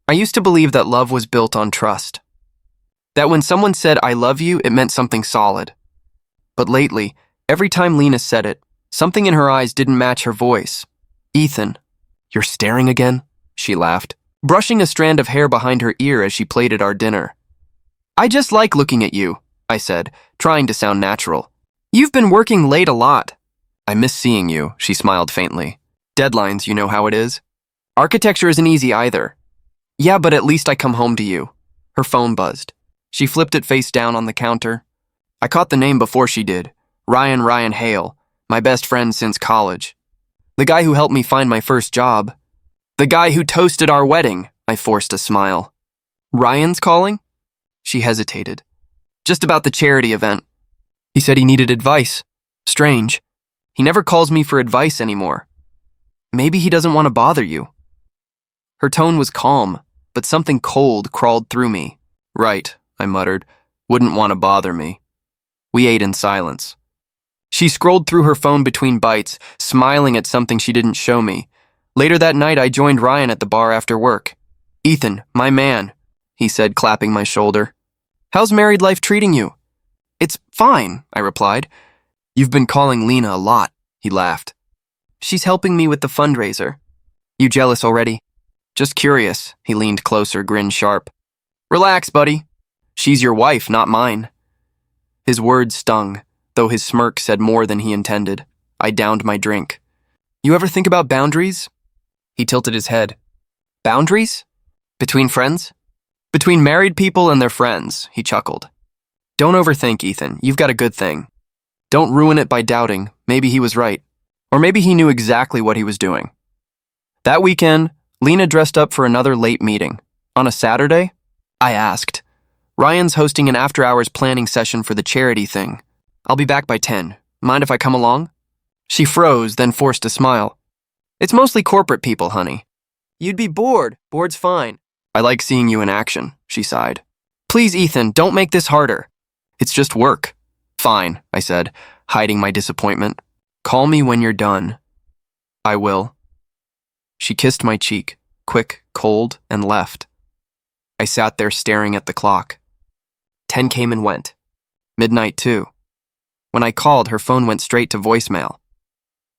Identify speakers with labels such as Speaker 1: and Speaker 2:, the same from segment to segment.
Speaker 1: I used to believe that love was built on trust. That when someone said, "I love you," it meant something solid. But lately, every time Lena said it, something in her eyes didn't match her voice. "Ethan, you're staring again?" she laughed, brushing a strand of hair behind her ear as she plated our dinner. "I just like looking at you," I said, trying to sound natural. "You've been working late a lot." "I miss seeing you," she smiled faintly. "Deadlines, you know how it is. Architecture isn't easy either." "Yeah, but at least I come home to you." Her phone buzzed. She flipped it face down on the counter. I caught the name before she did. Ryan Hale, my best friend since college. The guy who helped me find my first job. The guy who toasted our wedding, I forced a smile. "Ryan's calling?" She hesitated. "Just about the charity event. He said he needed advice. Strange. He never calls me for advice anymore. Maybe he doesn't want to bother you." Her tone was calm, but something cold crawled through me. "Right," I muttered. "Wouldn't want to bother me." We ate in silence. She scrolled through her phone between bites, smiling at something she didn't show me. Later that night, I joined Ryan at the bar after work. "Ethan, my man," he said, clapping my shoulder. "How's married life treating you?" "It's fine," I replied. "You've been calling Lena a lot," he laughed. "She's helping me with the fundraiser." "You jealous already?" "Just curious," he leaned closer, grin sharp. "Relax, buddy. She's your wife, not mine." His words stung, though his smirk said more than he intended. I downed my drink. "You ever think about boundaries?" He tilted his head. "Boundaries? Between friends?" "Between married people and their friends," he chuckled. "Don't overthink, Ethan. You've got a good thing. Don't ruin it by doubting. Maybe he was right. Or maybe he knew exactly what he was doing." That weekend, Lena dressed up for another late meeting. "On a Saturday?" I asked. "Ryan's hosting an after-hours planning session for the charity thing. I'll be back by 10. Mind if I come along?" She froze, then forced a smile. "It's mostly corporate people, honey." "You'd be bored. Bored's fine." "I like seeing you in action," she sighed. "Please, Ethan, don't make this harder." "It's just work." "Fine," I said, hiding my disappointment. "Call me when you're done." "I will." She kissed my cheek, quick, cold, and left. I sat there staring at the clock. 10 came and went. Midnight, too. When I called, her phone went straight to voicemail.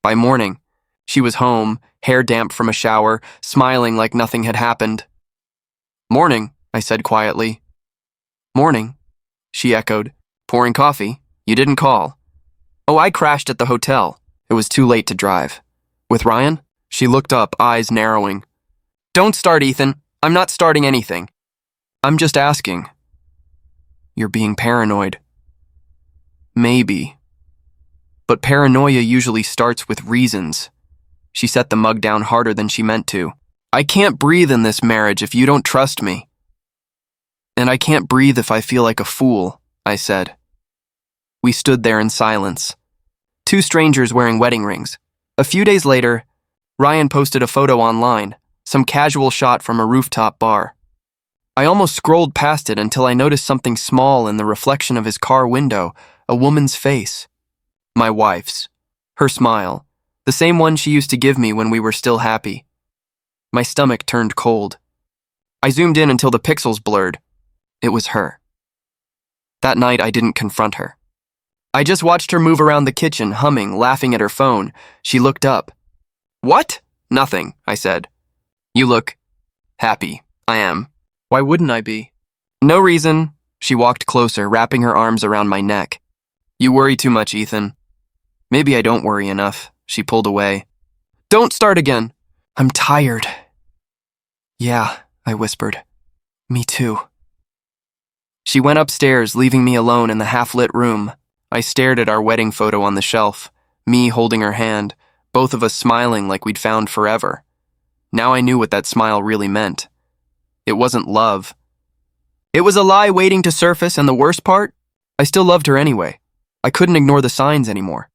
Speaker 1: By morning, she was home, hair damp from a shower, smiling like nothing had happened. "Morning," I said quietly. "Morning," she echoed. "Pouring coffee? You didn't call." "Oh, I crashed at the hotel. It was too late to drive." "With Ryan?" She looked up, eyes narrowing. "Don't start, Ethan. I'm not starting anything. I'm just asking." "You're being paranoid." "Maybe. But paranoia usually starts with reasons." She set the mug down harder than she meant to. "I can't breathe in this marriage if you don't trust me." "And I can't breathe if I feel like a fool," I said. We stood there in silence. Two strangers wearing wedding rings. A few days later, Ryan posted a photo online, some casual shot from a rooftop bar. I almost scrolled past it until I noticed something small in the reflection of his car window, a woman's face. My wife's. Her smile, the same one she used to give me when we were still happy. My stomach turned cold. I zoomed in until the pixels blurred. It was her. That night, I didn't confront her. I just watched her move around the kitchen, humming, laughing at her phone. She looked up. "What?" "Nothing," I said. "You look happy." "I am." "Why wouldn't I be?" "No reason." She walked closer, wrapping her arms around my neck. "You worry too much, Ethan." "Maybe I don't worry enough." She pulled away. "Don't start again." "I'm tired." "Yeah," I whispered. "Me too." She went upstairs, leaving me alone in the half-lit room. I stared at our wedding photo on the shelf, me holding her hand, both of us smiling like we'd found forever. Now I knew what that smile really meant. It wasn't love. It was a lie waiting to surface, and the worst part? I still loved her anyway. I couldn't ignore the signs anymore.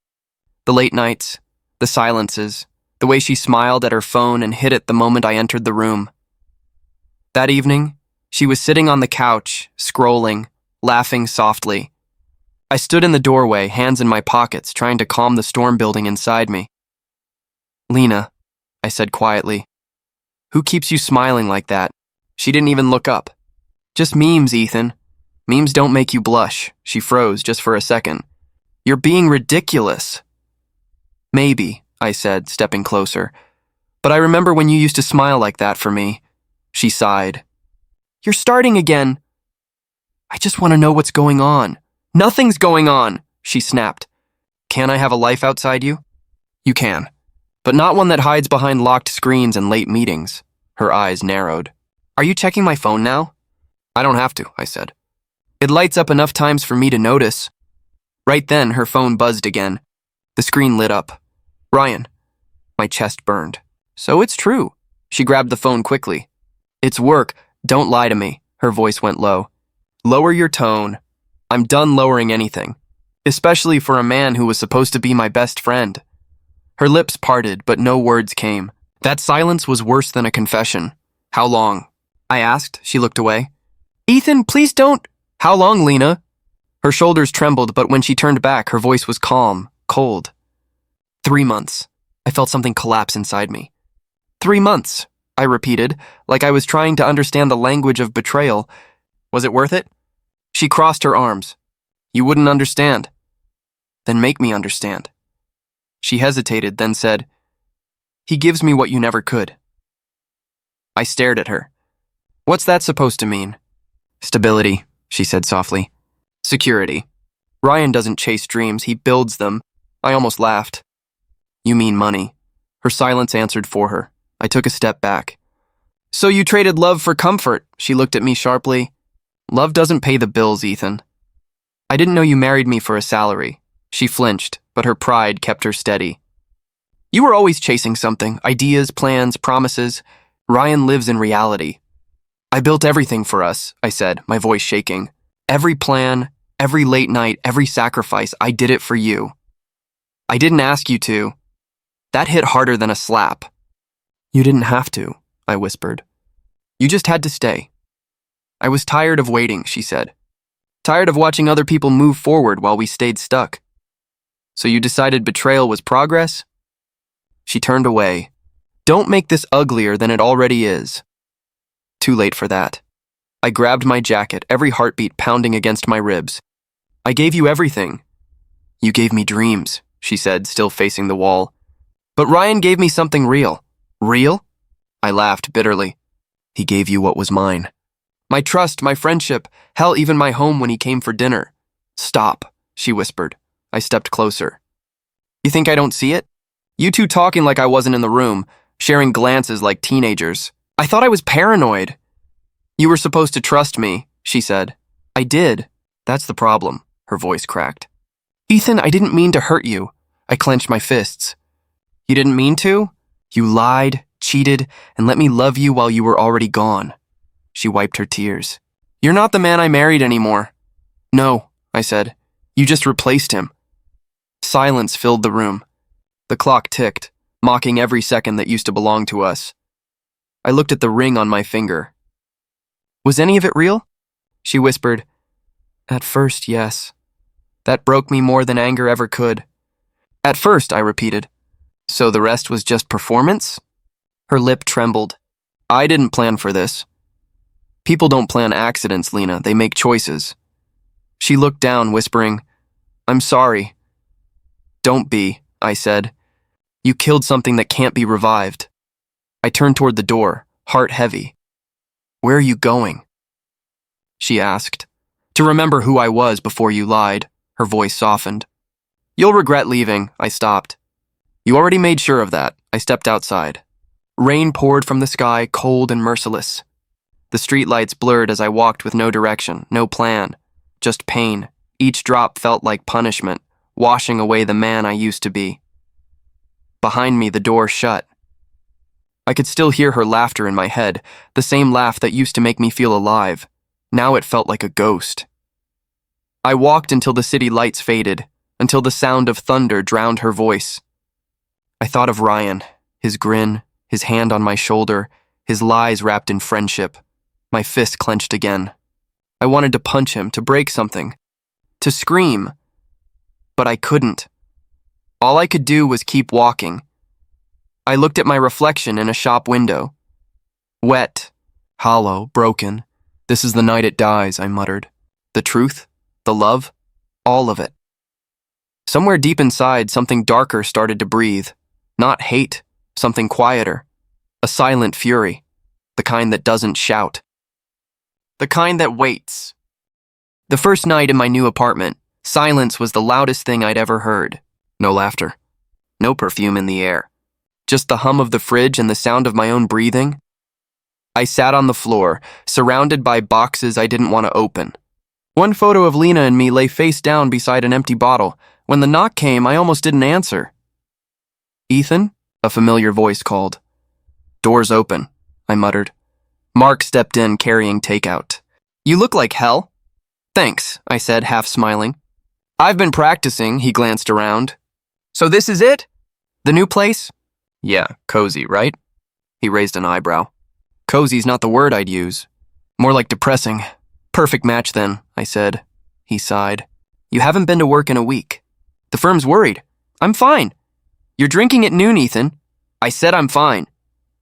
Speaker 1: The late nights, the silences, the way she smiled at her phone and hid it the moment I entered the room. That evening, she was sitting on the couch, scrolling, laughing softly. I stood in the doorway, hands in my pockets, trying to calm the storm building inside me. "Lena," I said quietly, "who keeps you smiling like that?" She didn't even look up. Just memes, Ethan. Memes don't make you blush. She froze just for a second. You're being ridiculous. Maybe, I said, stepping closer. But I remember when you used to smile like that for me. She sighed. You're starting again. I just want to know what's going on. Nothing's going on, she snapped. Can I have a life outside you? You can, but not one that hides behind locked screens and late meetings. Her eyes narrowed. Are you checking my phone now? I don't have to, I said. It lights up enough times for me to notice. Right then, her phone buzzed again. The screen lit up. Ryan. My chest burned. So it's true. She grabbed the phone quickly. It's work. Don't lie to me. Her voice went low. Lower your tone. I'm done lowering anything, especially for a man who was supposed to be my best friend. Her lips parted, but no words came. That silence was worse than a confession. How long? I asked. She looked away. Ethan, please don't. How long, Lena? Her shoulders trembled, but when she turned back, her voice was calm, cold. 3 months. I felt something collapse inside me. 3 months, I repeated, like I was trying to understand the language of betrayal. Was it worth it? She crossed her arms. You wouldn't understand. Then make me understand. She hesitated, then said, He gives me what you never could. I stared at her. What's that supposed to mean? Stability, she said softly. Security. Ryan doesn't chase dreams, he builds them. I almost laughed. You mean money. Her silence answered for her. I took a step back. So you traded love for comfort, she looked at me sharply. Love doesn't pay the bills, Ethan. I didn't know you married me for a salary. She flinched, but her pride kept her steady. You were always chasing something, ideas, plans, promises. Ryan lives in reality. I built everything for us, I said, my voice shaking. Every plan, every late night, every sacrifice, I did it for you. I didn't ask you to. That hit harder than a slap. You didn't have to, I whispered. You just had to stay. I was tired of waiting, she said. Tired of watching other people move forward while we stayed stuck. So you decided betrayal was progress? She turned away. Don't make this uglier than it already is. Too late for that. I grabbed my jacket, every heartbeat pounding against my ribs. I gave you everything. You gave me dreams, she said, still facing the wall. But Ryan gave me something real. Real? I laughed bitterly. He gave you what was mine. My trust, my friendship, hell, even my home when he came for dinner. Stop, she whispered. I stepped closer. You think I don't see it? You two talking like I wasn't in the room, sharing glances like teenagers. I thought I was paranoid. You were supposed to trust me, she said. I did. That's the problem, her voice cracked. Ethan, I didn't mean to hurt you. I clenched my fists. You didn't mean to? You lied, cheated, and let me love you while you were already gone. She wiped her tears. You're not the man I married anymore. No, I said. You just replaced him. Silence filled the room. The clock ticked, mocking every second that used to belong to us. I looked at the ring on my finger. Was any of it real? She whispered. At first, yes. That broke me more than anger ever could. At first, I repeated. So the rest was just performance? Her lip trembled. I didn't plan for this. People don't plan accidents, Lena. They make choices. She looked down, whispering, I'm sorry. Don't be, I said. You killed something that can't be revived. I turned toward the door, heart heavy. Where are you going? She asked. To remember who I was before you lied. Her voice softened. You'll regret leaving, I stopped. You already made sure of that. I stepped outside. Rain poured from the sky, cold and merciless. The streetlights blurred as I walked with no direction, no plan, just pain. Each drop felt like punishment, washing away the man I used to be. Behind me, the door shut. I could still hear her laughter in my head, the same laugh that used to make me feel alive. Now it felt like a ghost. I walked until the city lights faded, until the sound of thunder drowned her voice. I thought of Ryan, his grin, his hand on my shoulder, his lies wrapped in friendship. My fist clenched again. I wanted to punch him, to break something, to scream. But I couldn't. All I could do was keep walking. I looked at my reflection in a shop window. Wet, Hollow, broken. This is the night it dies, I muttered. The truth, the love, all of it. Somewhere deep inside, something darker started to breathe. Not hate, something quieter. A silent fury. The kind that doesn't shout. The kind that waits. The first night in my new apartment, silence was the loudest thing I'd ever heard. No laughter. No perfume in the air. Just the hum of the fridge and the sound of my own breathing. I sat on the floor, surrounded by boxes I didn't want to open. One photo of Lena and me lay face down beside an empty bottle. When the knock came, I almost didn't answer. "Ethan?" a familiar voice called. "Doors open," I muttered. Mark stepped in carrying takeout. "You look like hell." "Thanks," I said, half smiling. "I've been practicing," he glanced around. "So this is it? The new place?" "Yeah, cozy, right?" He raised an eyebrow. "Cozy's not the word I'd use. More like depressing." "Perfect match then," I said. He sighed. "You haven't been to work in a week. The firm's worried." "I'm fine." "You're drinking at noon, Ethan." "I said I'm fine."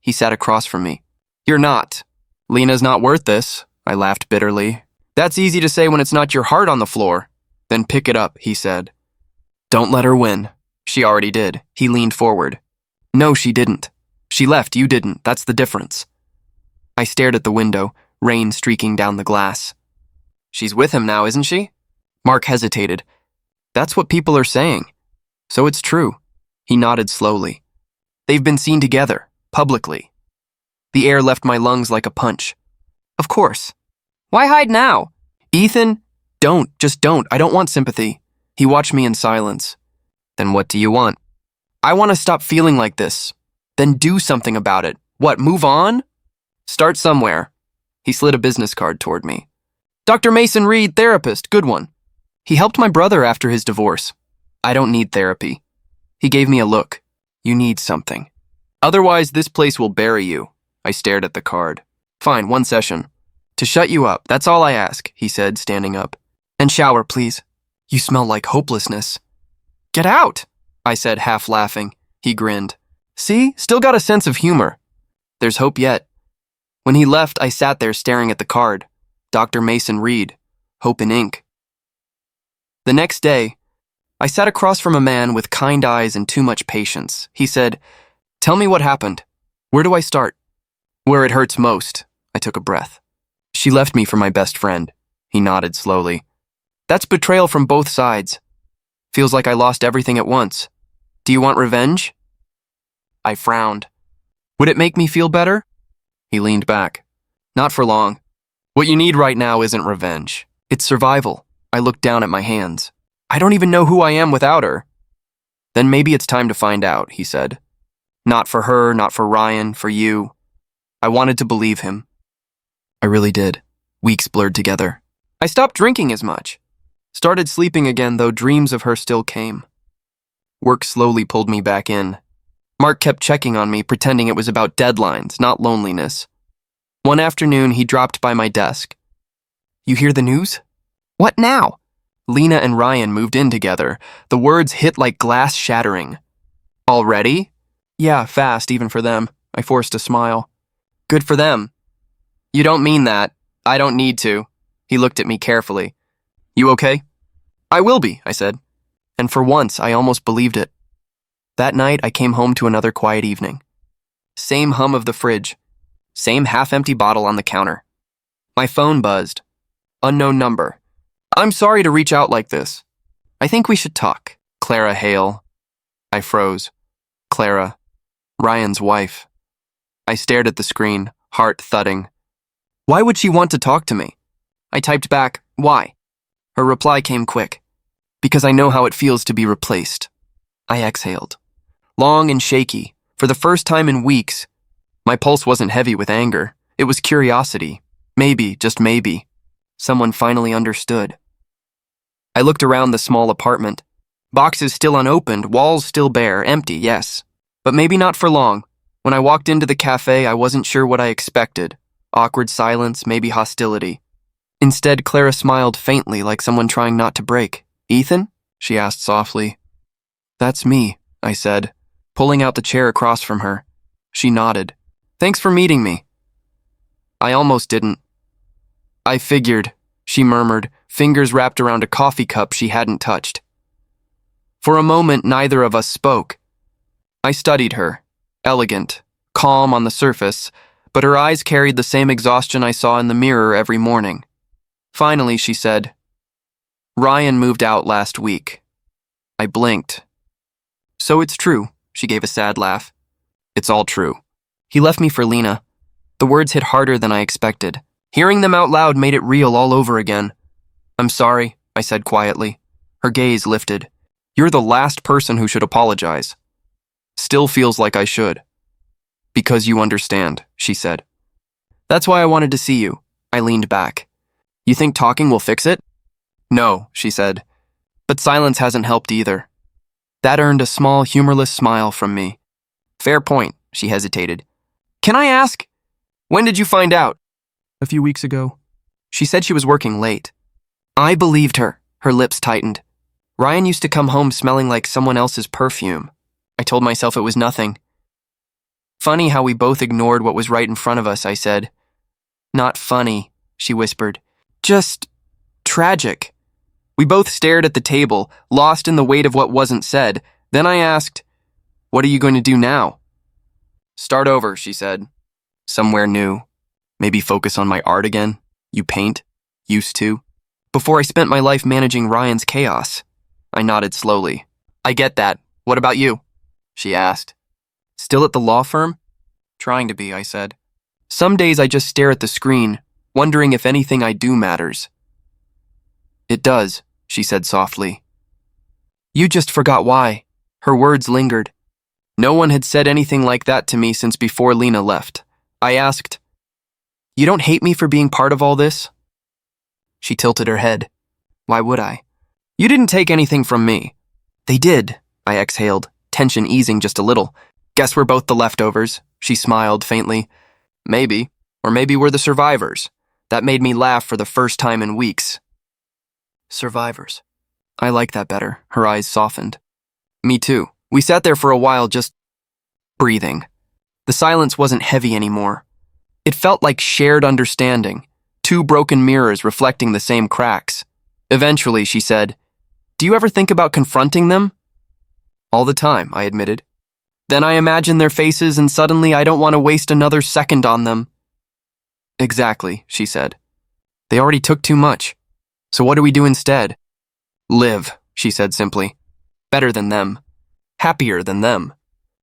Speaker 1: He sat across from me. "You're not." "Lena's not worth this," I laughed bitterly. "That's easy to say when it's not your heart on the floor." "Then pick it up," he said. "Don't let her win." "She already did." He leaned forward. "No, she didn't. She left, you didn't. That's the difference." I stared at the window, rain streaking down the glass. "She's with him now, isn't she?" Mark hesitated. "That's what people are saying." "So it's true." He nodded slowly. "They've been seen together, publicly." The air left my lungs like a punch. "Of course. Why hide now?" "Ethan, just don't. I don't want sympathy." He watched me in silence. "Then what do you want?" "I want to stop feeling like this." "Then do something about it." "What, move on?" "Start somewhere." He slid a business card toward me. "Dr. Mason Reed, therapist, good one." He helped my brother after his divorce. "I don't need therapy." He gave me a look. "You need something. Otherwise, this place will bury you." I stared at the card. "Fine, 1 session. To shut you up, that's all I ask," he said, standing up. "And shower, please. You smell like hopelessness." "Get out," I said, half laughing. He grinned. "See, still got a sense of humor. There's hope yet." When he left, I sat there staring at the card. Dr. Mason Reed, hope in ink. The next day, I sat across from a man with kind eyes and too much patience. He said, "Tell me what happened. Where do I start?" "Where it hurts most." I took a breath. "She left me for my best friend." He nodded slowly. "That's betrayal from both sides. Feels like I lost everything at once. Do you want revenge?" I frowned. "Would it make me feel better?" He leaned back. "Not for long. What you need right now isn't revenge. It's survival." I looked down at my hands. "I don't even know who I am without her." "Then maybe it's time to find out," he said. "Not for her, not for Ryan, for you." I wanted to believe him. I really did. Weeks blurred together. I stopped drinking as much. Started sleeping again, though dreams of her still came. Work slowly pulled me back in. Mark kept checking on me, pretending it was about deadlines, not loneliness. One afternoon, he dropped by my desk. "You hear the news?" "What now?" "Lena and Ryan moved in together." The words hit like glass shattering. "Already?" "Yeah, fast, even for them." I forced a smile. "Good for them." "You don't mean that." "I don't need to." He looked at me carefully. "You okay?" "I will be," I said. And for once, I almost believed it. That night, I came home to another quiet evening. Same hum of the fridge. Same half-empty bottle on the counter. My phone buzzed. Unknown number. "I'm sorry to reach out like this. I think we should talk." Clara Hale. I froze. Clara. Ryan's wife. I stared at the screen, heart thudding. Why would she want to talk to me? I typed back, "Why?" Her reply came quick. "Because I know how it feels to be replaced." I exhaled. Long and shaky, for the first time in weeks. My pulse wasn't heavy with anger. It was curiosity. Maybe, just maybe, someone finally understood. I looked around the small apartment. Boxes still unopened, walls still bare, empty, yes. But maybe not for long. When I walked into the cafe, I wasn't sure what I expected. Awkward silence, maybe hostility. Instead, Clara smiled faintly, like someone trying not to break. "Ethan?" she asked softly. "That's me," I said, pulling out the chair across from her. She nodded. "Thanks for meeting me." I almost didn't. I figured, she murmured, fingers wrapped around a coffee cup she hadn't touched. For a moment, neither of us spoke. I studied her, elegant, calm on the surface, but her eyes carried the same exhaustion I saw in the mirror every morning. Finally, she said, "Ryan moved out last week." I blinked. "So it's true," she gave a sad laugh. "It's all true. He left me for Lena." The words hit harder than I expected. Hearing them out loud made it real all over again. "I'm sorry," I said quietly. Her gaze lifted. "You're the last person who should apologize." "Still feels like I should." "Because you understand," she said. "That's why I wanted to see you." I leaned back. "You think talking will fix it?" "No," she said. "But silence hasn't helped either." That earned a small, humorless smile from me. "Fair point," she hesitated. "Can I ask? When did you find out?" "A few weeks ago." She said she was working late. I believed her. Her lips tightened. "Ryan used to come home smelling like someone else's perfume." I told myself it was nothing. "Funny how we both ignored what was right in front of us," I said. "Not funny," she whispered. "Just tragic." We both stared at the table, lost in the weight of what wasn't said. Then I asked, "What are you going to do now?" "Start over," she said. "Somewhere new. Maybe focus on my art again. You paint? Used to. Before I spent my life managing Ryan's chaos." I nodded slowly. "I get that. What about you?" she asked. "Still at the law firm?" "Trying to be," I said. "Some days I just stare at the screen, wondering if anything I do matters." "It does," she said softly. "You just forgot why." Her words lingered. No one had said anything like that to me since before Lena left. I asked, "You don't hate me for being part of all this?" She tilted her head. "Why would I?" "You didn't take anything from me." "They did," I exhaled, tension easing just a little. "Guess we're both the leftovers," she smiled faintly. "Maybe, or maybe we're the survivors." That made me laugh for the first time in weeks. Survivors. I like that better. Her eyes softened. Me too. We sat there for a while just breathing. The silence wasn't heavy anymore. It felt like shared understanding, two broken mirrors reflecting the same cracks. Eventually, she said, "Do you ever think about confronting them?" "All the time," I admitted. "Then I imagine their faces and suddenly I don't want to waste another second on them." "Exactly," she said. "They already took too much. So what do we do instead?" "Live," she said simply. "Better than them. Happier than them.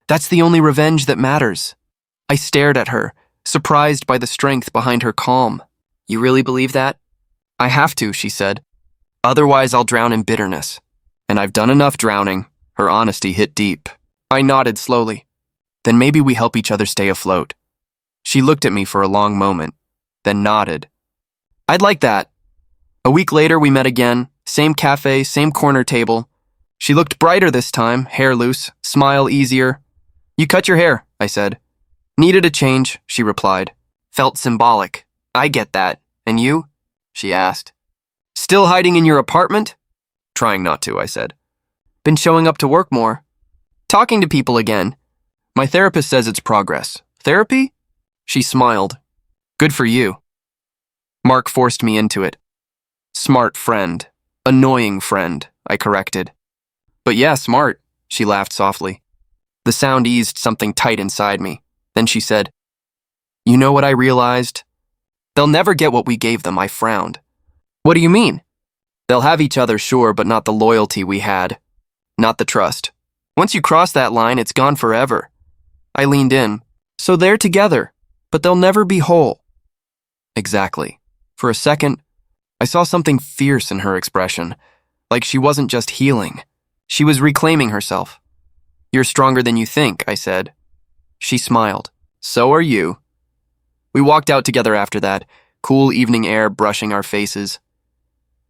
Speaker 1: That's the only revenge that matters." I stared at her, surprised by the strength behind her calm. "You really believe that?" "I have to," she said. "Otherwise I'll drown in bitterness. And I've done enough drowning." Her honesty hit deep. I nodded slowly. "Then maybe we help each other stay afloat." She looked at me for a long moment, then nodded. "I'd like that." A week later, we met again, same cafe, same corner table. She looked brighter this time, hair loose, smile easier. "You cut your hair," I said. "Needed a change," she replied. Felt symbolic. "I get that. And you?" she asked. "Still hiding in your apartment?" "Trying not to," I said. "Been showing up to work more?" "Talking to people again." "My therapist says it's progress." "Therapy?" She smiled. "Good for you." Mark forced me into it. "Smart friend. Annoying friend," I corrected. "But yeah, smart," she laughed softly. The sound eased something tight inside me. Then she said, "You know what I realized? They'll never get what we gave them." I frowned. "What do you mean?" "They'll have each other, sure, but not the loyalty we had. Not the trust. Once you cross that line, it's gone forever." I leaned in. "So they're together, but they'll never be whole." Exactly. For a second, I saw something fierce in her expression, like she wasn't just healing. She was reclaiming herself. "You're stronger than you think," I said. She smiled. "So are you." We walked out together after that, cool evening air brushing our faces.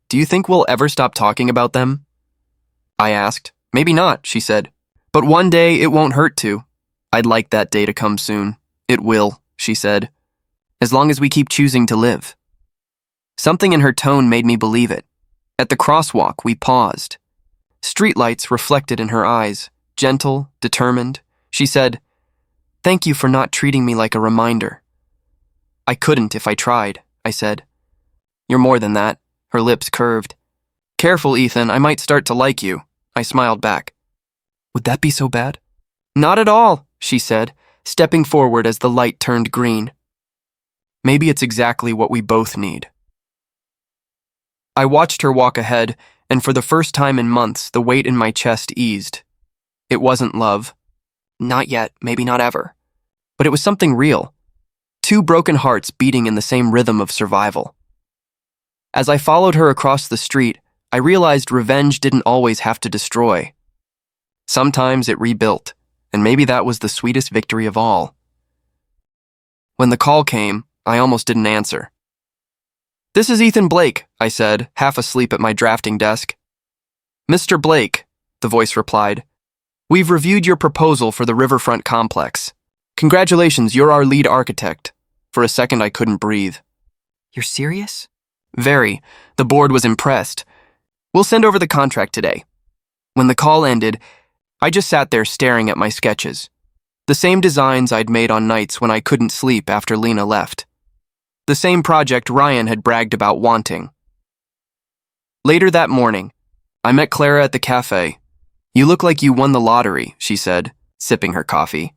Speaker 1: "Do you think we'll ever stop talking about them?" I asked. "Maybe not," she said. "But one day it won't hurt to." "I'd like that day to come soon." "It will," she said. "As long as we keep choosing to live." Something in her tone made me believe it. At the crosswalk, we paused. Streetlights reflected in her eyes, gentle, determined. She said, "Thank you for not treating me like a reminder." I couldn't if I tried, I said. You're more than that, her lips curved. Careful, Ethan, I might start to like you, I smiled back. Would that be so bad? Not at all, she said, stepping forward as the light turned green. Maybe it's exactly what we both need. I watched her walk ahead, and for the first time in months, the weight in my chest eased. It wasn't love. Not yet, maybe not ever. But it was something real. Two broken hearts beating in the same rhythm of survival. As I followed her across the street, I realized revenge didn't always have to destroy. Sometimes it rebuilt, and maybe that was the sweetest victory of all. When the call came, I almost didn't answer. This is Ethan Blake, I said, half asleep at my drafting desk. Mr. Blake, the voice replied, we've reviewed your proposal for the riverfront complex. Congratulations, you're our lead architect. For a second, I couldn't breathe. You're serious? Very. The board was impressed. We'll send over the contract today. When the call ended, I just sat there staring at my sketches. The same designs I'd made on nights when I couldn't sleep after Lena left. The same project Ryan had bragged about wanting. Later that morning, I met Clara at the cafe. You look like you won the lottery, she said, sipping her coffee.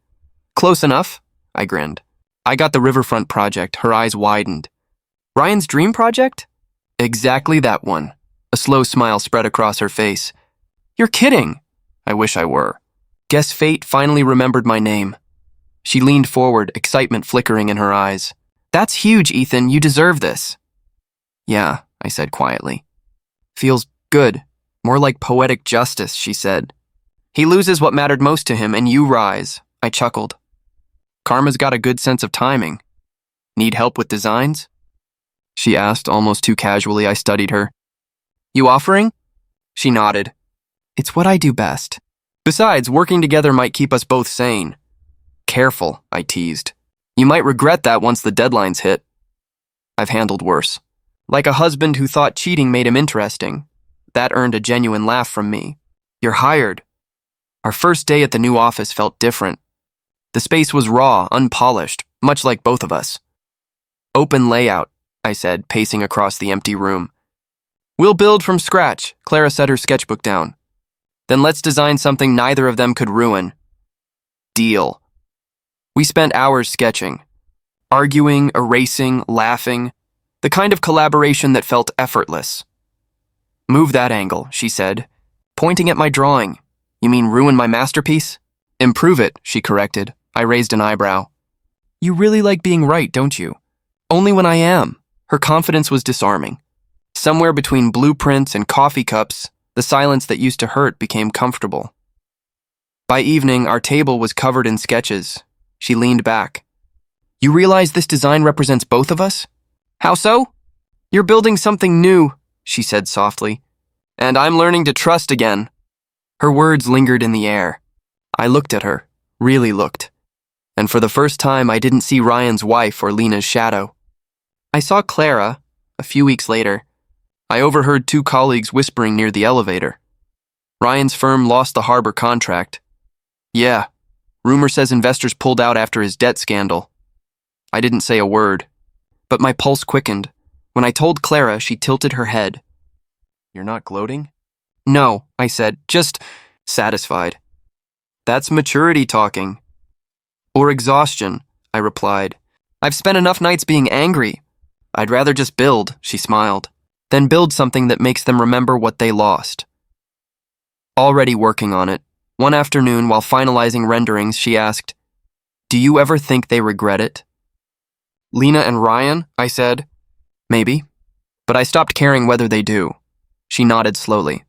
Speaker 1: Close enough, I grinned. I got the riverfront project, her eyes widened. Ryan's dream project? Exactly that one. A slow smile spread across her face. You're kidding. I wish I were. Guess fate finally remembered my name. She leaned forward, excitement flickering in her eyes. That's huge, Ethan. You deserve this. Yeah, I said quietly. Feels good. More like poetic justice, she said. He loses what mattered most to him, and you rise. I chuckled. Karma's got a good sense of timing. Need help with designs? She asked, almost too casually. I studied her. You offering? She nodded. It's what I do best. Besides, working together might keep us both sane. Careful, I teased. You might regret that once the deadline's hit. I've handled worse. Like a husband who thought cheating made him interesting. That earned a genuine laugh from me. You're hired. Our first day at the new office felt different. The space was raw, unpolished, much like both of us. Open layout, I said, pacing across the empty room. We'll build from scratch, Clara set her sketchbook down. Then let's design something neither of them could ruin. Deal. We spent hours sketching. Arguing, erasing, laughing. The kind of collaboration that felt effortless. Move that angle, she said, pointing at my drawing. You mean ruin my masterpiece? Improve it, she corrected. I raised an eyebrow. You really like being right, don't you? Only when I am. Her confidence was disarming. Somewhere between blueprints and coffee cups, the silence that used to hurt became comfortable. By evening, our table was covered in sketches. She leaned back. You realize this design represents both of us? How so? You're building something new, she said softly. And I'm learning to trust again. Her words lingered in the air. I looked at her, really looked. And for the first time, I didn't see Ryan's wife or Lena's shadow. I saw Clara, a few weeks later. I overheard two colleagues whispering near the elevator. Ryan's firm lost the harbor contract. Yeah, rumor says investors pulled out after his debt scandal. I didn't say a word, but my pulse quickened. When I told Clara, she tilted her head. You're not gloating? No, I said, just satisfied. That's maturity talking. Or exhaustion, I replied. I've spent enough nights being angry. I'd rather just build, she smiled, than build something that makes them remember what they lost. Already working on it, one afternoon while finalizing renderings, she asked, Do you ever think they regret it? Lena and Ryan, I said. Maybe, but I stopped caring whether they do. She nodded slowly.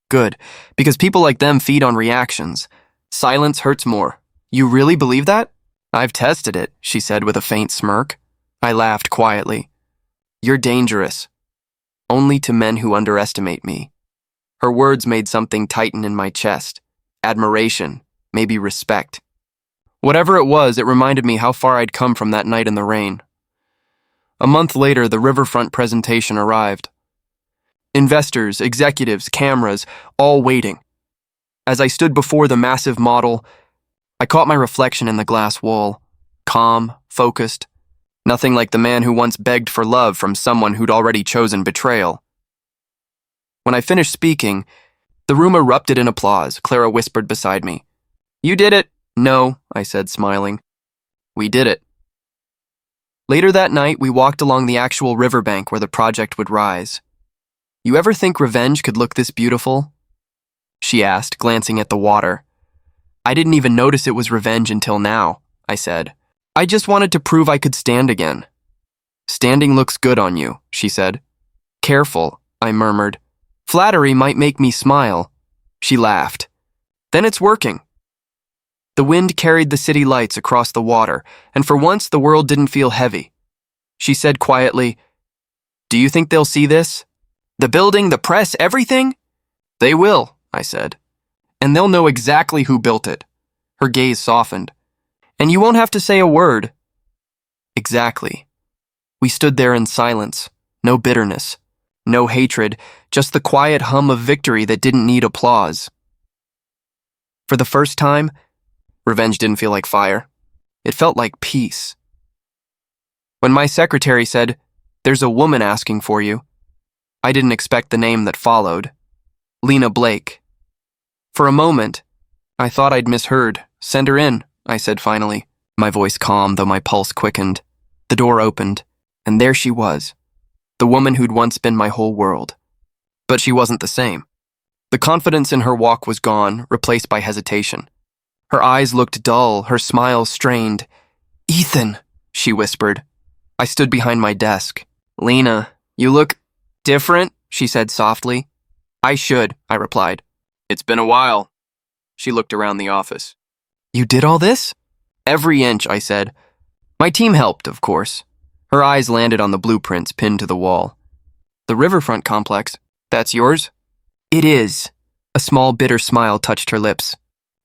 Speaker 1: Good, because people like them feed on reactions. Silence hurts more. You really believe that? I've tested it, she said with a faint smirk. I laughed quietly. You're dangerous. Only to men who underestimate me. Her words made something tighten in my chest. Admiration, maybe respect. Whatever it was, it reminded me how far I'd come from that night in the rain. A month later, the riverfront presentation arrived. Investors, executives, cameras, all waiting. As I stood before the massive model, I caught my reflection in the glass wall, calm, focused, Nothing like the man who once begged for love from someone who'd already chosen betrayal. When I finished speaking, the room erupted in applause. Clara whispered beside me. "You did it." "No," I said, smiling. "We did it." Later that night, we walked along the actual riverbank where the project would rise. "You ever think revenge could look this beautiful?" she asked, glancing at the water. "I didn't even notice it was revenge until now," I said. "I just wanted to prove I could stand again." "Standing looks good on you," she said. "Careful," I murmured. "Flattery might make me smile." She laughed. "Then it's working." The wind carried the city lights across the water, and for once the world didn't feel heavy. She said quietly, "Do you think they'll see this? The building, the press, everything?" "They will," I said. "And they'll know exactly who built it." Her gaze softened. "And you won't have to say a word." Exactly. We stood there in silence, no bitterness, no hatred, just the quiet hum of victory that didn't need applause. For the first time, revenge didn't feel like fire. It felt like peace. When my secretary said, "There's a woman asking for you," I didn't expect the name that followed. Lena Blake. For a moment, I thought I'd misheard. "Send her in," I said finally, my voice calm though my pulse quickened. The door opened, and there she was, the woman who'd once been my whole world. But she wasn't the same. The confidence in her walk was gone, replaced by hesitation. Her eyes looked dull, her smile strained. "Ethan," she whispered. I stood behind my desk. "Lena, you look different," she said softly. "I should," I replied. "It's been a while." She looked around the office. "You did all this?" "Every inch," I said. "My team helped, of course." Her eyes landed on the blueprints pinned to the wall. "The riverfront complex, that's yours?" "It is." A small, bitter smile touched her lips.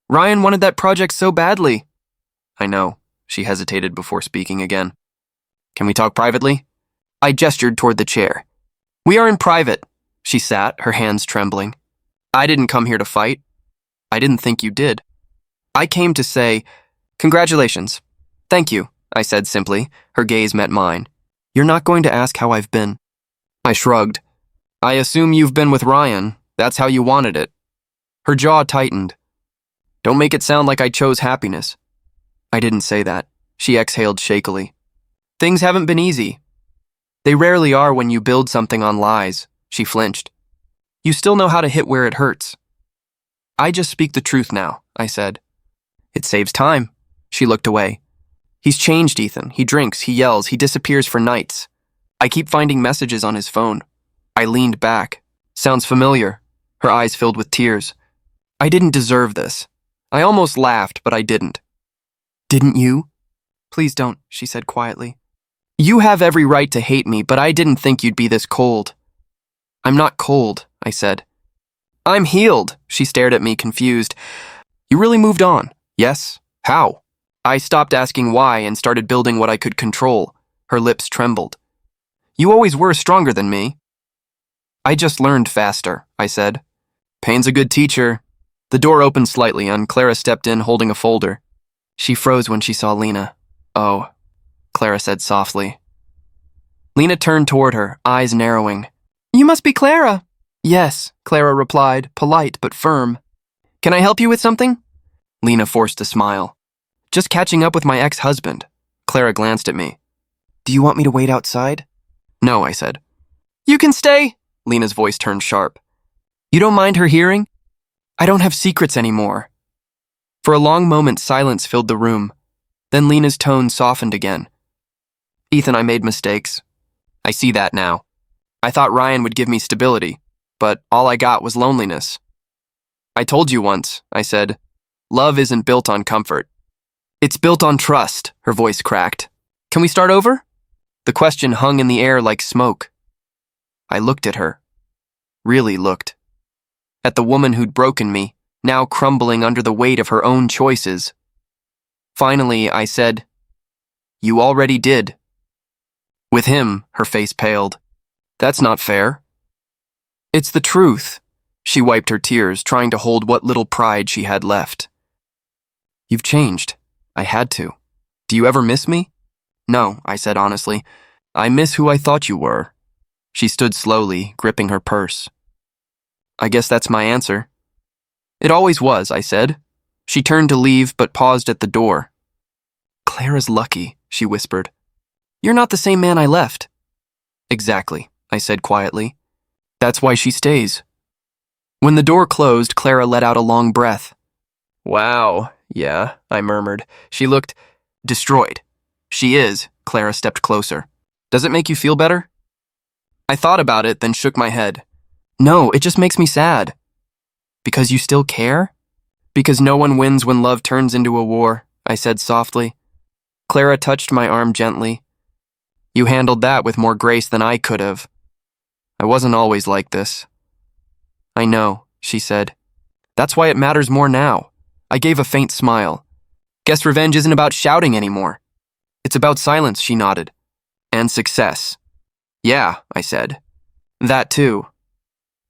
Speaker 1: "Ryan wanted that project so badly." "I know." She hesitated before speaking again. "Can we talk privately?" I gestured toward the chair. "We are in private." She sat, her hands trembling. "I didn't come here to fight." "I didn't think you did." "I came to say, congratulations." "Thank you," I said simply. Her gaze met mine. "You're not going to ask how I've been?" I shrugged. "I assume you've been with Ryan. That's how you wanted it." Her jaw tightened. "Don't make it sound like I chose happiness." I didn't say that. She exhaled shakily. "Things haven't been easy." "They rarely are when you build something on lies." She flinched. "You still know how to hit where it hurts." "I just speak the truth now," I said. "It saves time." She looked away. "He's changed, Ethan. He drinks, he yells, he disappears for nights. I keep finding messages on his phone." I leaned back. "Sounds familiar." Her eyes filled with tears. "I didn't deserve this." I almost laughed, but I didn't. "Didn't you?" "Please don't," she said quietly. "You have every right to hate me, but I didn't think you'd be this cold." "I'm not cold," I said. "I'm healed." She stared at me, confused. "You really moved on?" "Yes." "How?" I stopped asking why and started building what I could control. Her lips trembled. "You always were stronger than me." "I just learned faster," I said. "Pain's a good teacher." The door opened slightly and Clara stepped in holding a folder. She froze when she saw Lena. "Oh," Clara said softly. Lena turned toward her, eyes narrowing. "You must be Clara." "Yes," Clara replied, polite but firm. "Can I help you with something?" Lena forced a smile. "Just catching up with my ex-husband." Clara glanced at me. "Do you want me to wait outside?" "No," I said. "You can stay." Lena's voice turned sharp. "You don't mind her hearing?" "I don't have secrets anymore." For a long moment, silence filled the room. Then Lena's tone softened again. "Ethan, I made mistakes. I see that now. I thought Ryan would give me stability, but all I got was loneliness. I told you once," I said, "love isn't built on comfort. It's built on trust." Her voice cracked. "Can we start over?" The question hung in the air like smoke. I looked at her. Really looked. At the woman who'd broken me, now crumbling under the weight of her own choices. Finally, I said, "You already did." With him, her face paled. "That's not fair." "It's the truth." She wiped her tears, trying to hold what little pride she had left. "You've changed." I had to. "Do you ever miss me?" No, I said honestly. I miss who I thought you were. She stood slowly, gripping her purse. I guess that's my answer. It always was, I said. She turned to leave, but paused at the door. Clara's lucky, she whispered. You're not the same man I left. Exactly, I said quietly. That's why she stays. When the door closed, Clara let out a long breath. Wow, yeah, I murmured. She looked destroyed. She is, Clara stepped closer. Does it make you feel better? I thought about it, then shook my head. No, it just makes me sad. Because you still care? Because no one wins when love turns into a war, I said softly. Clara touched my arm gently. You handled that with more grace than I could have. I wasn't always like this. I know, she said. That's why it matters more now. I gave a faint smile. Guess revenge isn't about shouting anymore. It's about silence, she nodded. And success. Yeah, I said. That too.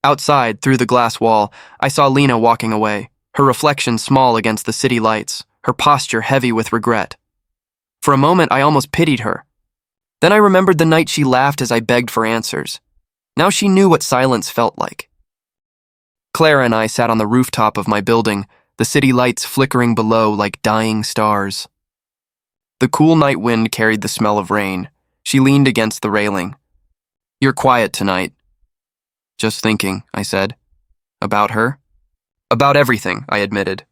Speaker 1: Outside, through the glass wall, I saw Lena walking away, her reflection small against the city lights, her posture heavy with regret. For a moment, I almost pitied her. Then I remembered the night she laughed as I begged for answers. Now she knew what silence felt like. Clara and I sat on the rooftop of my building, the city lights flickering below like dying stars. The cool night wind carried the smell of rain. She leaned against the railing. You're quiet tonight. Just thinking, I said. About her? About everything, I admitted.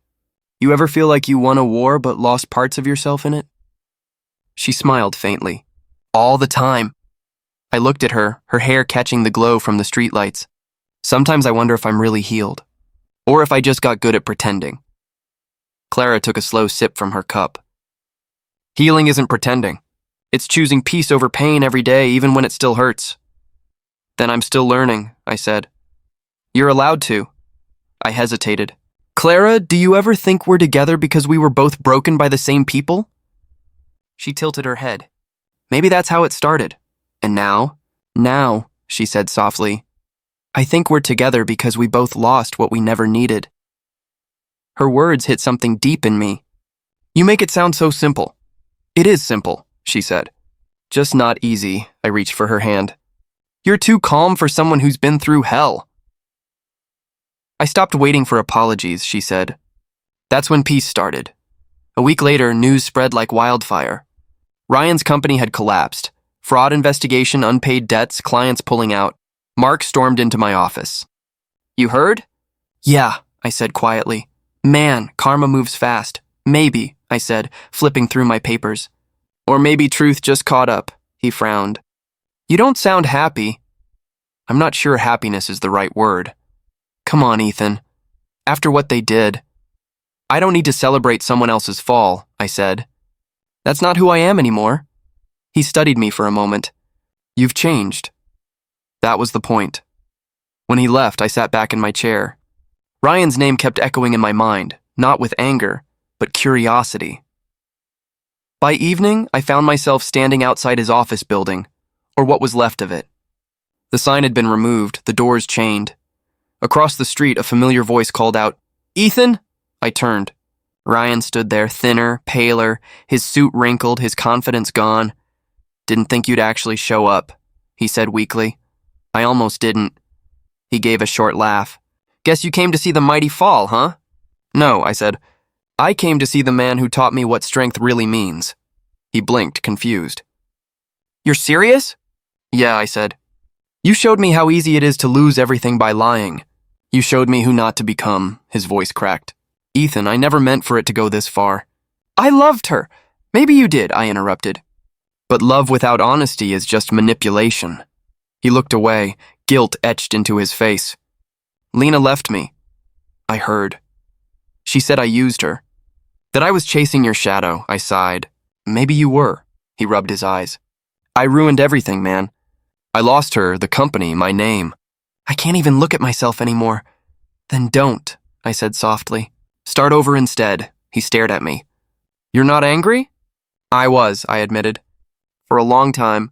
Speaker 1: You ever feel like you won a war but lost parts of yourself in it? She smiled faintly. All the time. I looked at her, her hair catching the glow from the streetlights. Sometimes I wonder if I'm really healed, or if I just got good at pretending. Clara took a slow sip from her cup. Healing isn't pretending. It's choosing peace over pain every day, even when it still hurts. Then I'm still learning, I said. You're allowed to. I hesitated. Clara, do you ever think we're together because we were both broken by the same people? She tilted her head. Maybe that's how it started. And now, she said softly, I think we're together because we both lost what we never needed. Her words hit something deep in me. You make it sound so simple. It is simple, she said. Just not easy, I reached for her hand. You're too calm for someone who's been through hell. I stopped waiting for apologies, she said. That's when peace started. A week later, news spread like wildfire. Ryan's company had collapsed. Fraud investigation, unpaid debts, clients pulling out. Mark stormed into my office. You heard? Yeah, I said quietly. Man, karma moves fast. Maybe, I said, flipping through my papers. Or maybe truth just caught up, he frowned. You don't sound happy. I'm not sure happiness is the right word. Come on, Ethan. After what they did. I don't need to celebrate someone else's fall, I said. That's not who I am anymore. He studied me for a moment. You've changed. That was the point. When he left, I sat back in my chair. Ryan's name kept echoing in my mind, not with anger, but curiosity. By evening, I found myself standing outside his office building, or what was left of it. The sign had been removed, the doors chained. Across the street, a familiar voice called out, Ethan? I turned. Ryan stood there, thinner, paler, his suit wrinkled, his confidence gone. Didn't think you'd actually show up, he said weakly. I almost didn't. He gave a short laugh. Guess you came to see the mighty fall, huh? No, I said. I came to see the man who taught me what strength really means. He blinked, confused. You're serious? Yeah, I said. You showed me how easy it is to lose everything by lying. You showed me who not to become, his voice cracked. Ethan, I never meant for it to go this far. I loved her. Maybe you did, I interrupted. But love without honesty is just manipulation. He looked away, guilt etched into his face. Lena left me. I heard. She said I used her. That I was chasing your shadow, I sighed. Maybe you were, he rubbed his eyes. I ruined everything, man. I lost her, the company, my name. I can't even look at myself anymore. Then don't, I said softly. Start over instead, he stared at me. You're not angry? I was, I admitted. For a long time.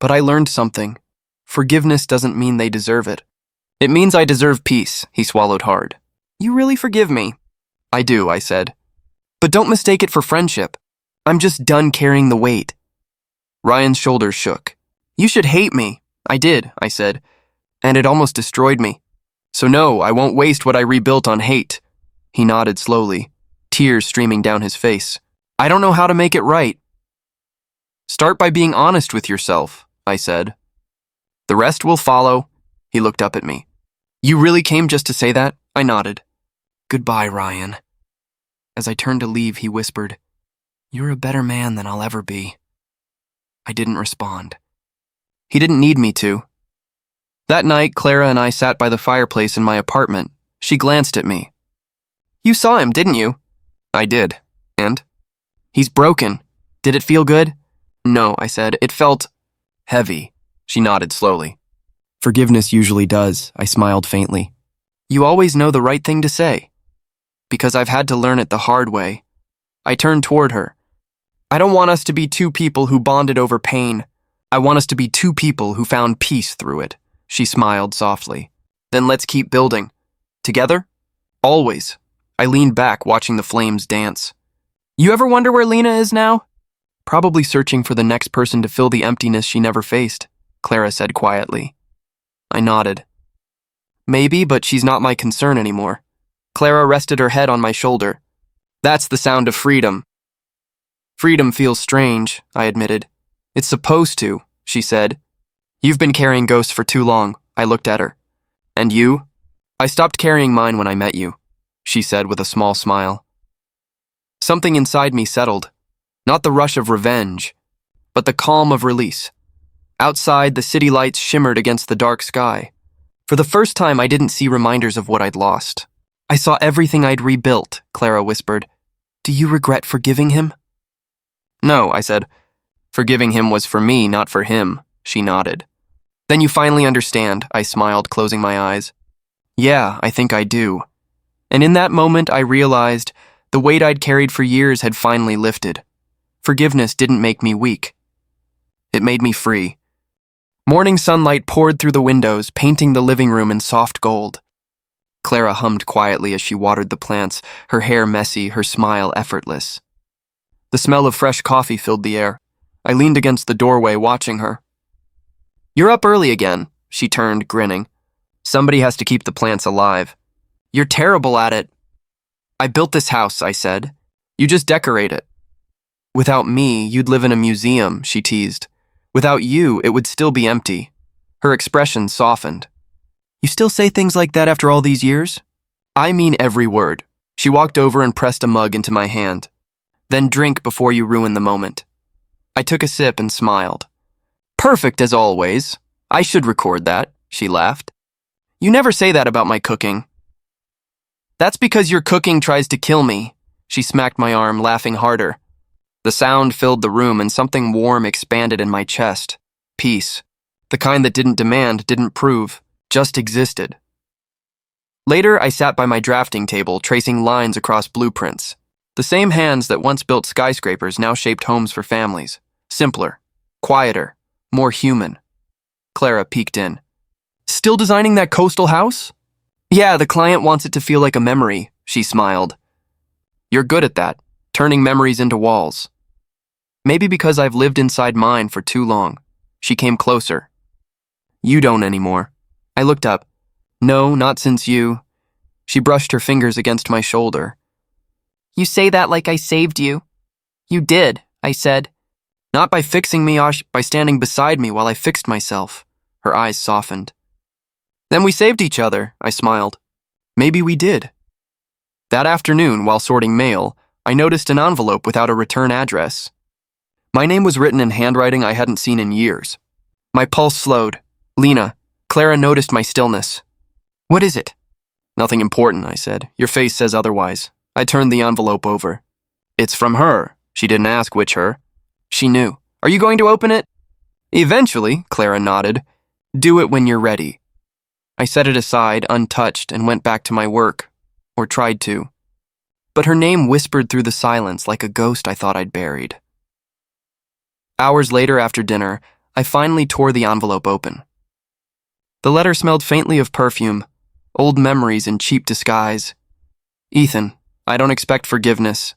Speaker 1: But I learned something. Forgiveness doesn't mean they deserve it. It means I deserve peace, he swallowed hard. You really forgive me? I do, I said. But don't mistake it for friendship. I'm just done carrying the weight. Ryan's shoulders shook. You should hate me. I did, I said, and it almost destroyed me. So no, I won't waste what I rebuilt on hate. He nodded slowly, tears streaming down his face. I don't know how to make it right. Start by being honest with yourself, I said. The rest will follow. He looked up at me. You really came just to say that? I nodded. Goodbye, Ryan. As I turned to leave, he whispered, You're a better man than I'll ever be. I didn't respond. He didn't need me to. That night, Clara and I sat by the fireplace in my apartment. She glanced at me. You saw him, didn't you? I did. And? He's broken. Did it feel good? No, I said. It felt heavy. She nodded slowly. Forgiveness usually does, I smiled faintly. You always know the right thing to say. Because I've had to learn it the hard way. I turned toward her. I don't want us to be two people who bonded over pain. I want us to be two people who found peace through it. She smiled softly. Then let's keep building. Together? Always. I leaned back, watching the flames dance. You ever wonder where Lena is now? Probably searching for the next person to fill the emptiness she never faced, Clara said quietly. I nodded. Maybe, but she's not my concern anymore. Clara rested her head on my shoulder. That's the sound of freedom. Freedom feels strange, I admitted. It's supposed to, she said. You've been carrying ghosts for too long, I looked at her. And you? I stopped carrying mine when I met you, she said with a small smile. Something inside me settled. Not the rush of revenge, but the calm of release. Outside, the city lights shimmered against the dark sky. For the first time, I didn't see reminders of what I'd lost. I saw everything I'd rebuilt, Clara whispered. Do you regret forgiving him? No, I said. Forgiving him was for me, not for him, she nodded. Then you finally understand, I smiled, closing my eyes. Yeah, I think I do. And in that moment, I realized the weight I'd carried for years had finally lifted. Forgiveness didn't make me weak. It made me free. Morning sunlight poured through the windows, painting the living room in soft gold. Clara hummed quietly as she watered the plants, her hair messy, her smile effortless. The smell of fresh coffee filled the air. I leaned against the doorway, watching her. You're up early again, she turned, grinning. Somebody has to keep the plants alive. You're terrible at it. I built this house, I said. You just decorate it. Without me, you'd live in a museum, she teased. Without you, it would still be empty. Her expression softened. You still say things like that after all these years? I mean every word. She walked over and pressed a mug into my hand. Then drink before you ruin the moment. I took a sip and smiled. Perfect as always. I should record that, she laughed. You never say that about my cooking. That's because your cooking tries to kill me. She smacked my arm, laughing harder. The sound filled the room and something warm expanded in my chest. Peace. The kind that didn't demand, didn't prove, just existed. Later, I sat by my drafting table, tracing lines across blueprints. The same hands that once built skyscrapers now shaped homes for families. Simpler, quieter, more human. Clara peeked in. Still designing that coastal house? Yeah, the client wants it to feel like a memory, she smiled. You're good at that, turning memories into walls. Maybe because I've lived inside mine for too long. She came closer. You don't anymore. I looked up. No, not since you. She brushed her fingers against my shoulder. You say that like I saved you. You did, I said. Not by fixing me, by standing beside me while I fixed myself. Her eyes softened. Then we saved each other, I smiled. Maybe we did. That afternoon, while sorting mail, I noticed an envelope without a return address. My name was written in handwriting I hadn't seen in years. My pulse slowed. Lena, Clara noticed my stillness. What is it? Nothing important, I said. Your face says otherwise. I turned the envelope over. It's from her. She didn't ask which her. She knew. Are you going to open it? Eventually, Clara nodded. Do it when you're ready. I set it aside, untouched, and went back to my work. Or tried to. But her name whispered through the silence like a ghost I thought I'd buried. Hours later after dinner, I finally tore the envelope open. The letter smelled faintly of perfume, old memories in cheap disguise. Ethan, I don't expect forgiveness.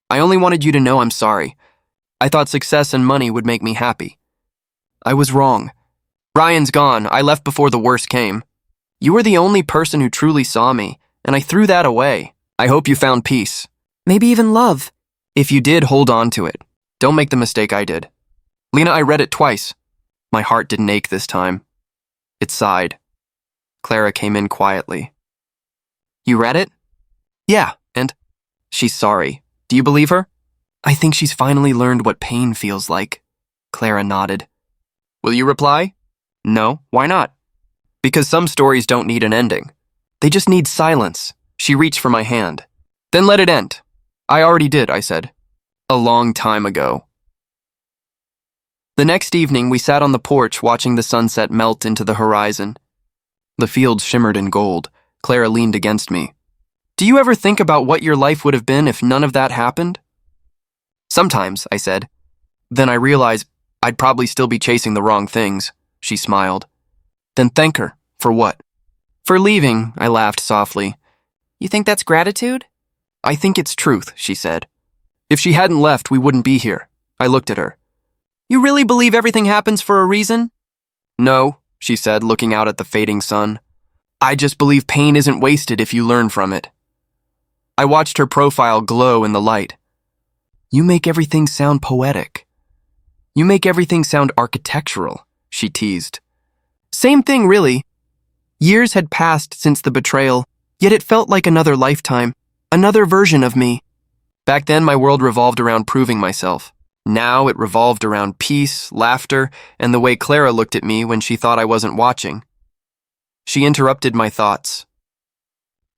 Speaker 1: I only wanted you to know I'm sorry. I thought success and money would make me happy. I was wrong. Ryan's gone. I left before the worst came. You were the only person who truly saw me, and I threw that away. I hope you found peace. Maybe even love. If you did, hold on to it. Don't make the mistake I did. Lena, I read it twice. My heart didn't ache this time. It sighed. Clara came in quietly. You read it? Yeah, and? She's sorry. Do you believe her? I think she's finally learned what pain feels like. Clara nodded. Will you reply? No, why not? Because some stories don't need an ending. They just need silence. She reached for my hand. Then let it end. I already did, I said. A long time ago. The next evening, we sat on the porch watching the sunset melt into the horizon. The fields shimmered in gold. Clara leaned against me. Do you ever think about what your life would have been if none of that happened? Sometimes, I said. Then I realized I'd probably still be chasing the wrong things. She smiled. Then thank her. For what? For leaving, I laughed softly. You think that's gratitude? I think it's truth, she said. If she hadn't left, we wouldn't be here. I looked at her. You really believe everything happens for a reason? No, she said, looking out at the fading sun. I just believe pain isn't wasted if you learn from it. I watched her profile glow in the light. You make everything sound poetic. You make everything sound architectural, she teased. Same thing, really. Years had passed since the betrayal, yet it felt like another lifetime, another version of me. Back then, my world revolved around proving myself. Now it revolved around peace, laughter, and the way Clara looked at me when she thought I wasn't watching. She interrupted my thoughts.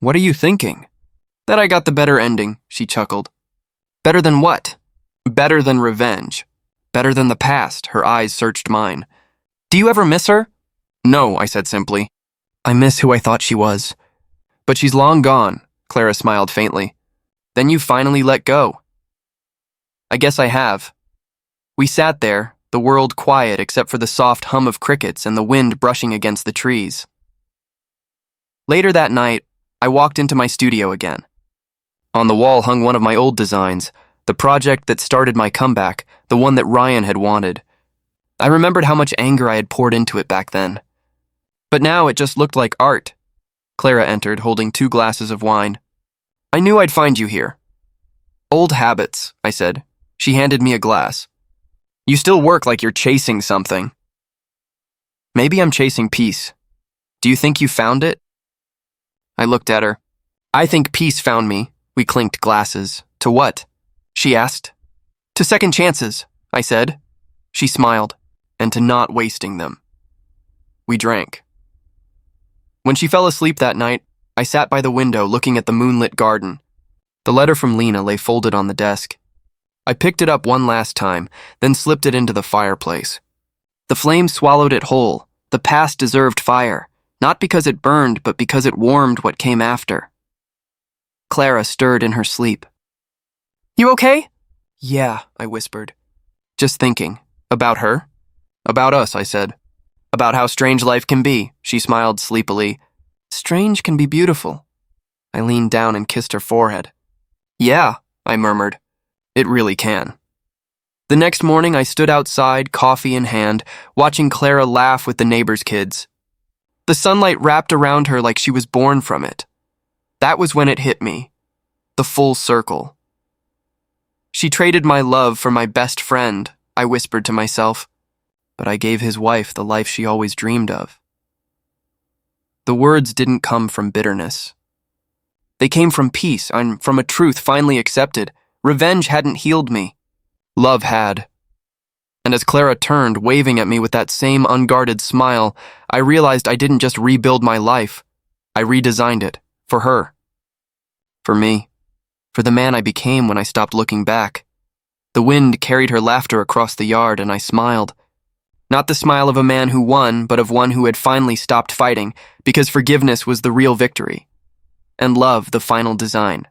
Speaker 1: What are you thinking? That I got the better ending, she chuckled. Better than what? Better than revenge. Better than the past, her eyes searched mine. Do you ever miss her? No, I said simply. I miss who I thought she was. But she's long gone, Clara smiled faintly. Then you finally let go. I guess I have. We sat there, the world quiet except for the soft hum of crickets and the wind brushing against the trees. Later that night, I walked into my studio again. On the wall hung one of my old designs, the project that started my comeback, the one that Ryan had wanted. I remembered how much anger I had poured into it back then. But now it just looked like art. Clara entered, holding 2 glasses of wine. I knew I'd find you here. Old habits, I said. She handed me a glass. You still work like you're chasing something. Maybe I'm chasing peace. Do you think you found it? I looked at her. I think peace found me. We clinked glasses. To what? She asked. To second chances, I said. She smiled. And to not wasting them. We drank. When she fell asleep that night, I sat by the window looking at the moonlit garden. The letter from Lena lay folded on the desk. I picked it up one last time, then slipped it into the fireplace. The flame swallowed it whole. The past deserved fire, not because it burned, but because it warmed what came after. Clara stirred in her sleep. You okay? Yeah, I whispered. Just thinking. About her? About us, I said. About how strange life can be, she smiled sleepily. Strange can be beautiful. I leaned down and kissed her forehead. Yeah, I murmured. It really can. The next morning I stood outside, coffee in hand, watching Clara laugh with the neighbors' kids. The sunlight wrapped around her like she was born from it. That was when it hit me. The full circle. She traded my love for my best friend, I whispered to myself. But I gave his wife the life she always dreamed of. The words didn't come from bitterness. They came from peace and from a truth finally accepted. Revenge hadn't healed me. Love had. And as Clara turned, waving at me with that same unguarded smile, I realized I didn't just rebuild my life. I redesigned it. For her. For me. For the man I became when I stopped looking back. The wind carried her laughter across the yard and I smiled. Not the smile of a man who won, but of one who had finally stopped fighting, because forgiveness was the real victory, and love the final design.